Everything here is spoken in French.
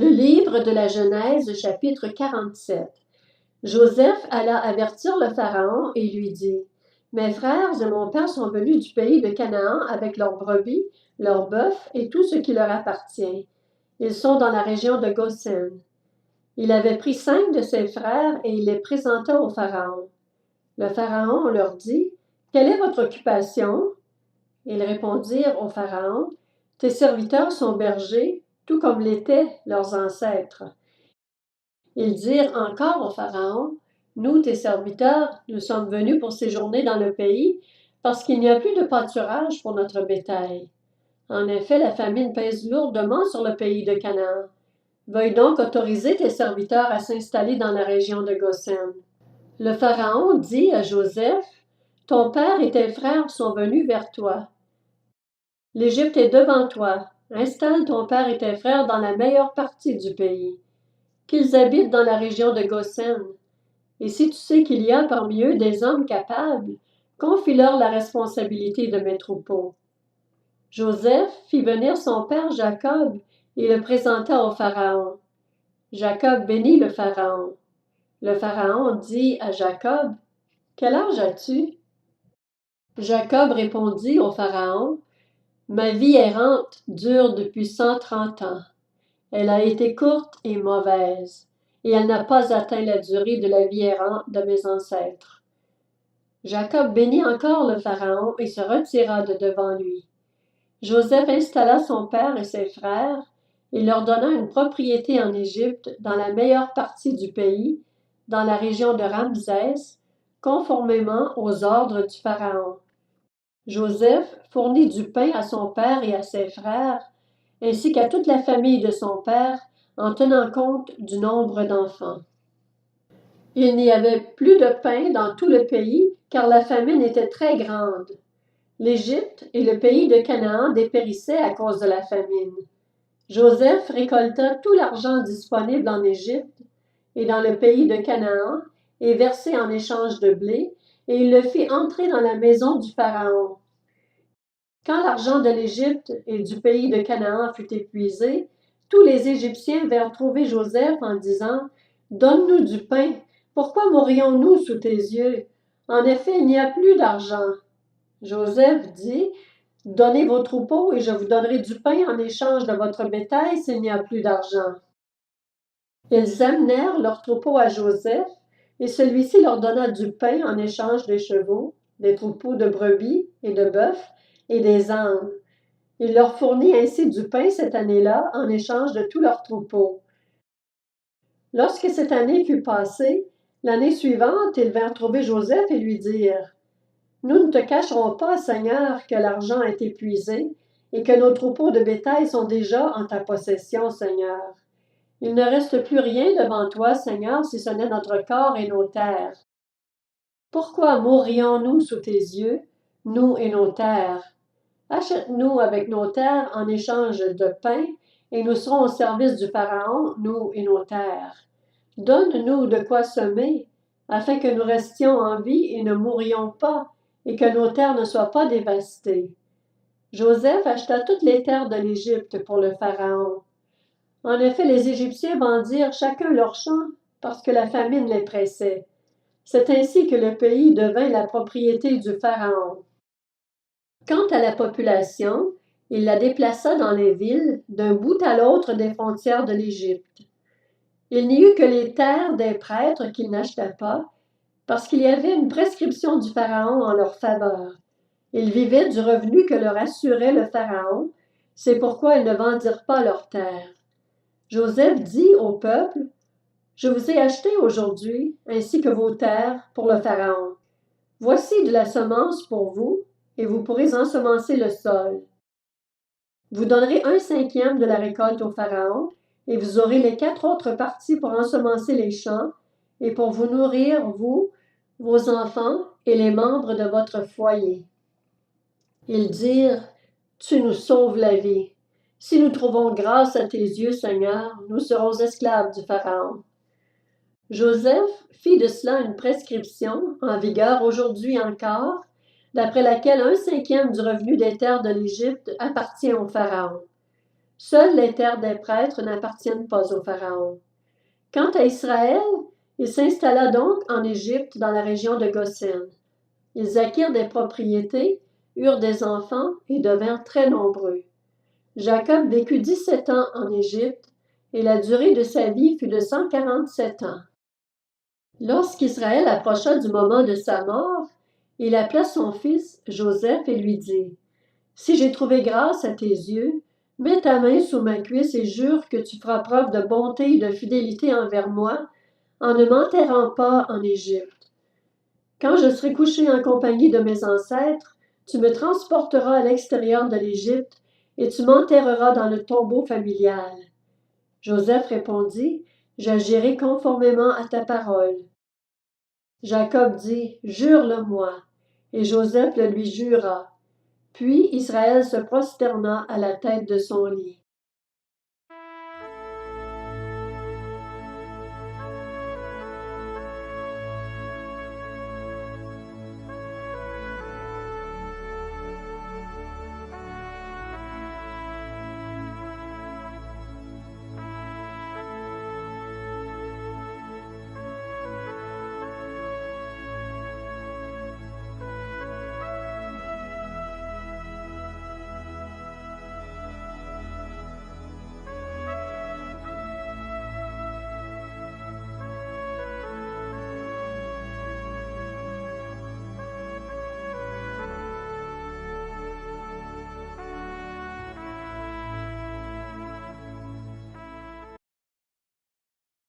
Le livre de la Genèse, chapitre 47. Joseph alla avertir le Pharaon et lui dit: « Mes frères et mon père sont venus du pays de Canaan avec leurs brebis, leurs bœufs et tout ce qui leur appartient. Ils sont dans la région de Goshen. » Il avait pris 5 de ses frères et il les présenta au Pharaon. Le Pharaon leur dit: « Quelle est votre occupation? » Ils répondirent au Pharaon: « Tes serviteurs sont bergers, tout comme l'étaient leurs ancêtres. » Ils dirent encore au Pharaon: « Nous, tes serviteurs, nous sommes venus pour séjourner dans le pays, parce qu'il n'y a plus de pâturage pour notre bétail. En effet, la famine pèse lourdement sur le pays de Canaan. Veuille donc autoriser tes serviteurs à s'installer dans la région de Goshen. » Le Pharaon dit à Joseph: « Ton père et tes frères sont venus vers toi. L'Égypte est devant toi. Installe ton père et tes frères dans la meilleure partie du pays. Qu'ils habitent dans la région de Goshen. Et si tu sais qu'il y a parmi eux des hommes capables, confie-leur la responsabilité de mes troupeaux. » Joseph fit venir son père Jacob et le présenta au Pharaon. Jacob bénit le Pharaon. Le Pharaon dit à Jacob: « Quel âge as-tu? » Jacob répondit au Pharaon: « Ma vie errante dure depuis 130 ans. Elle a été courte et mauvaise, et elle n'a pas atteint la durée de la vie errante de mes ancêtres. » Jacob bénit encore le Pharaon et se retira de devant lui. Joseph installa son père et ses frères et leur donna une propriété en Égypte, dans la meilleure partie du pays, dans la région de Ramsès, conformément aux ordres du Pharaon. Joseph fournit du pain à son père et à ses frères, ainsi qu'à toute la famille de son père, en tenant compte du nombre d'enfants. Il n'y avait plus de pain dans tout le pays, car la famine était très grande. L'Égypte et le pays de Canaan dépérissaient à cause de la famine. Joseph récolta tout l'argent disponible en Égypte et dans le pays de Canaan et versé en échange de blé, et il le fit entrer dans la maison du Pharaon. Quand l'argent de l'Égypte et du pays de Canaan fut épuisé, tous les Égyptiens vinrent trouver Joseph en disant: « Donne-nous du pain. Pourquoi mourrions-nous sous tes yeux? En effet, il n'y a plus d'argent. » Joseph dit: « Donnez vos troupeaux et je vous donnerai du pain en échange de votre bétail s'il n'y a plus d'argent. » Ils amenèrent leurs troupeaux à Joseph, et celui-ci leur donna du pain en échange des chevaux, des troupeaux de brebis et de bœufs et des ânes. Il leur fournit ainsi du pain cette année-là en échange de tous leurs troupeaux. Lorsque cette année fut passée, l'année suivante, ils vinrent trouver Joseph et lui dirent: « Nous ne te cacherons pas, Seigneur, que l'argent est épuisé et que nos troupeaux de bétail sont déjà en ta possession, Seigneur. Il ne reste plus rien devant toi, Seigneur, si ce n'est notre corps et nos terres. Pourquoi mourrions-nous sous tes yeux, nous et nos terres? Achète-nous avec nos terres en échange de pain, et nous serons au service du Pharaon, nous et nos terres. Donne-nous de quoi semer, afin que nous restions en vie et ne mourions pas, et que nos terres ne soient pas dévastées. » Joseph acheta toutes les terres de l'Égypte pour le Pharaon. En effet, les Égyptiens vendirent chacun leur champ, parce que la famine les pressait. C'est ainsi que le pays devint la propriété du Pharaon. Quant à la population, il la déplaça dans les villes, d'un bout à l'autre des frontières de l'Égypte. Il n'y eut que les terres des prêtres qu'il n'acheta pas, parce qu'il y avait une prescription du Pharaon en leur faveur. Ils vivaient du revenu que leur assurait le Pharaon, c'est pourquoi ils ne vendirent pas leurs terres. Joseph dit au peuple: « Je vous ai acheté aujourd'hui, ainsi que vos terres, pour le Pharaon. Voici de la semence pour vous, et vous pourrez ensemencer le sol. Vous donnerez 1/5 de la récolte au Pharaon, et vous aurez les 4 autres parties pour ensemencer les champs, et pour vous nourrir, vous, vos enfants et les membres de votre foyer. » Ils dirent: « Tu nous sauves la vie. Si nous trouvons grâce à tes yeux, Seigneur, nous serons esclaves du Pharaon. » Joseph fit de cela une prescription, en vigueur aujourd'hui encore, d'après laquelle 1/5 du revenu des terres de l'Égypte appartient au Pharaon. Seules les terres des prêtres n'appartiennent pas au Pharaon. Quant à Israël, il s'installa donc en Égypte dans la région de Goshen. Ils acquirent des propriétés, eurent des enfants et devinrent très nombreux. Jacob vécut 17 ans en Égypte, et la durée de sa vie fut de 147 ans. Lorsqu'Israël approcha du moment de sa mort, il appela son fils Joseph et lui dit: « Si j'ai trouvé grâce à tes yeux, mets ta main sous ma cuisse et jure que tu feras preuve de bonté et de fidélité envers moi, en ne m'enterrant pas en Égypte. Quand je serai couché en compagnie de mes ancêtres, tu me transporteras à l'extérieur de l'Égypte et tu m'enterreras dans le tombeau familial. » Joseph répondit: « J'agirai conformément à ta parole. » Jacob dit: « Jure-le-moi. » Et Joseph le lui jura. Puis Israël se prosterna à la tête de son lit.